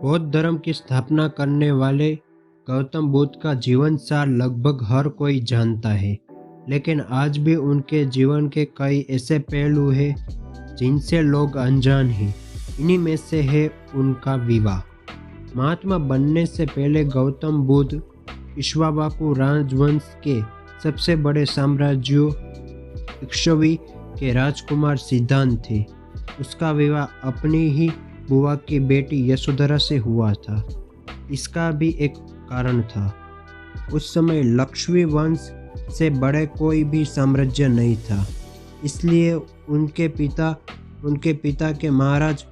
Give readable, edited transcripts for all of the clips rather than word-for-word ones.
बौद्ध धर्म की स्थापना करने वाले गौतम बुद्ध का जीवन सार लगभग हर कोई जानता है, लेकिन आज भी उनके जीवन के कई ऐसे पहलू हैं जिनसे लोग अनजान हैं। इन्हीं में से है उनका विवाह। महात्मा बनने से पहले गौतम बुद्ध इक्ष्वाकु राजवंश के सबसे बड़े साम्राज्यों इक्ष्वी के राजकुमार सिद्धांत थे। उसका विवाह अपनी ही बुआ की बेटी यशोधरा से हुआ था। इसका भी एक कारण था। उस समय लक्ष्मी वंश से बड़े कोई भी साम्राज्य नहीं था, इसलिए उनके पिता के महाराज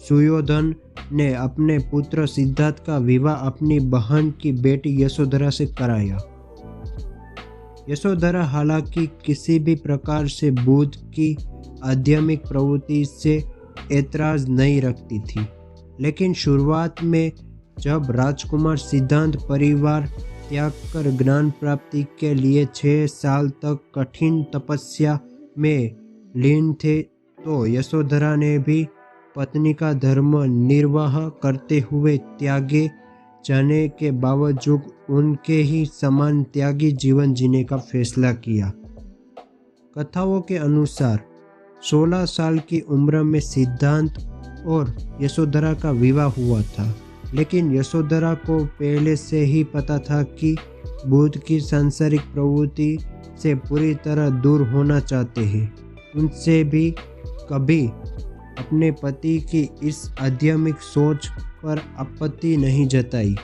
सुयोधन ने अपने पुत्र सिद्धार्थ का विवाह अपनी बहन की बेटी यशोधरा से कराया। यशोधरा हालांकि किसी भी प्रकार से बुद्ध की आध्यात्मिक प्रवृत्ति से ऐतराज नहीं रखती थी, लेकिन शुरुआत में जब राजकुमार सिद्धांत परिवार त्याग कर ज्ञान प्राप्ति के लिए 6 साल तक कठिन तपस्या में लीन थे, तो यशोधरा ने भी पत्नी का धर्म निर्वाह करते हुए त्यागे जाने के बावजूद उनके ही समान त्यागी जीवन जीने का फैसला किया। कथाओं के अनुसार 16 साल की उम्र में सिद्धांत और यशोधरा का विवाह हुआ था, लेकिन यशोधरा को पहले से ही पता था कि बुद्ध की सांसारिक प्रवृत्ति से पूरी तरह दूर होना चाहते हैं। उनसे भी कभी अपने पति की इस आध्यात्मिक सोच पर आपत्ति नहीं जताई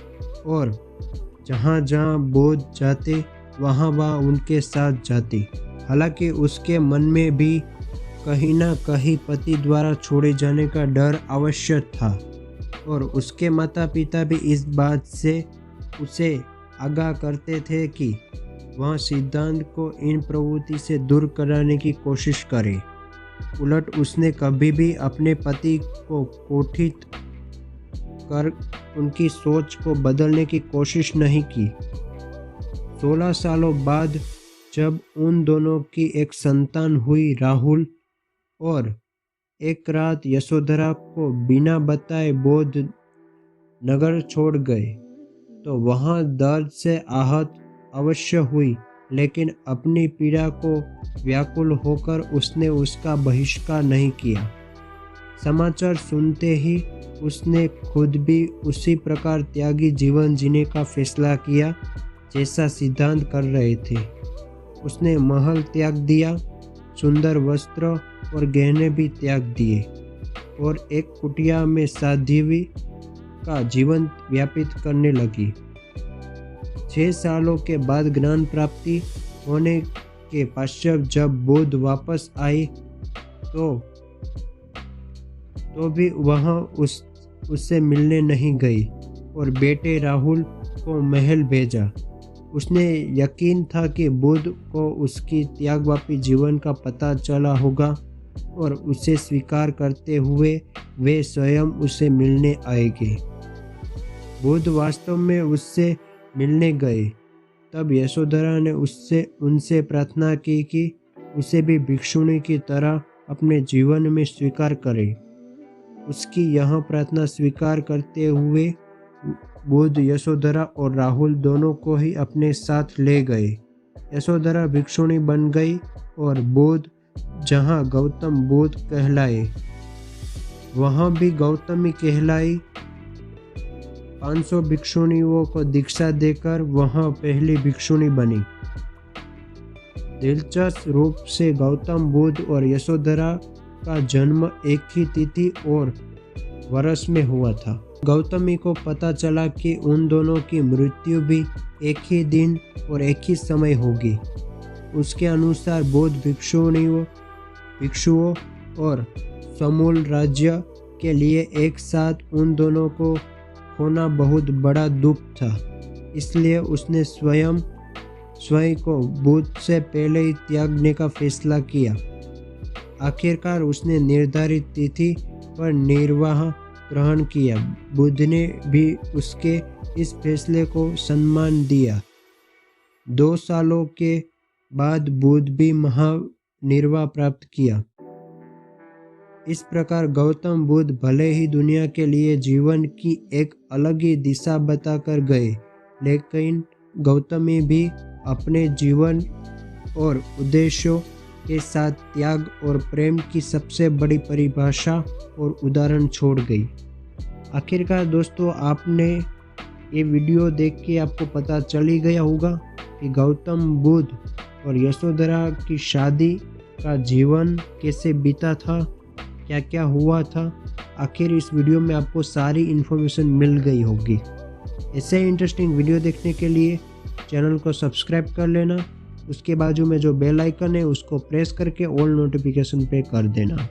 और जहाँ जहाँ बुद्ध जाते वहाँ वहाँ उनके साथ जाती। हालांकि उसके मन में भी कहीं ना कहीं पति द्वारा छोड़े जाने का डर अवश्य था और उसके माता पिता भी इस बात से उसे आगाह करते थे कि वह सिद्धांत को इन प्रवृत्ति से दूर कराने की कोशिश करे। उलट उसने कभी भी अपने पति को कोठित कर उनकी सोच को बदलने की कोशिश नहीं की। 16 सालों बाद जब उन दोनों की एक संतान हुई राहुल, और एक रात यशोधरा को बिना बताए बौद्ध नगर छोड़ गए, तो वहाँ दर्द से आहत अवश्य हुई, लेकिन अपनी पीड़ा को व्याकुल होकर उसने उसका बहिष्कार नहीं किया। समाचार सुनते ही उसने खुद भी उसी प्रकार त्यागी जीवन जीने का फैसला किया जैसा सिद्धांत कर रहे थे। उसने महल त्याग दिया, सुंदर वस्त्र और गहने भी त्याग दिए और एक कुटिया में साध्वी का जीवन व्यापित करने लगी। 6 सालों के बाद ज्ञान प्राप्ति होने के पश्चात जब बुद्ध वापस आए तो भी वह उससे मिलने नहीं गई और बेटे राहुल को महल भेजा। उसने यकीन था कि बुद्ध को उसकी त्यागवापी जीवन का पता चला होगा और उसे स्वीकार करते हुए वे स्वयं उसे मिलने आएंगे। बुद्ध वास्तव में उससे मिलने गए। तब यशोधरा ने उनसे प्रार्थना की कि उसे भी भिक्षुणी की तरह अपने जीवन में स्वीकार करे। उसकी यह प्रार्थना स्वीकार करते हुए बुद्ध यशोधरा और राहुल दोनों को ही अपने साथ ले गए। यशोधरा भिक्षुणी बन गई और बुद्ध जहाँ गौतम बुद्ध कहलाए वहाँ भी गौतमी कहलाई। 500 भिक्षुणियों को दीक्षा देकर वहाँ पहली भिक्षुणी बनी। दिलचस्प रूप से गौतम बुद्ध और यशोधरा का जन्म एक ही तिथि और वर्ष में हुआ था। गौतमी को पता चला कि उन दोनों की मृत्यु भी एक ही दिन और एक ही समय होगी। उसके अनुसार बुद्ध भिक्षुओं और समूल राज्य के लिए एक साथ उन दोनों को होना बहुत बड़ा दुख था, इसलिए उसने स्वयं को बुद्ध से पहले ही त्यागने का फैसला किया। आखिरकार उसने निर्धारित तिथि पर निर्वाह ग्रहण किया। बुद्ध ने भी उसके इस फैसले को सम्मान दिया। 2 सालों के बाद बुद्ध भी महानिर्वाण प्राप्त किया। इस प्रकार गौतम बुद्ध भले ही दुनिया के लिए जीवन की एक अलग ही दिशा बताकर गए, लेकिन गौतमी भी अपने जीवन और उद्देश्यों के साथ त्याग और प्रेम की सबसे बड़ी परिभाषा और उदाहरण छोड़ गई। आखिरकार दोस्तों, आपने ये वीडियो देख के आपको पता चल ही गया होगा कि गौतम बुद्ध और यशोधरा की शादी का जीवन कैसे बीता था, क्या क्या हुआ था। आखिर इस वीडियो में आपको सारी इन्फॉर्मेशन मिल गई होगी। ऐसे इंटरेस्टिंग वीडियो देखने के लिए चैनल को सब्सक्राइब कर लेना। उसके बाजू में जो बेल आइकन है उसको प्रेस करके ऑल नोटिफिकेशन पे कर देना।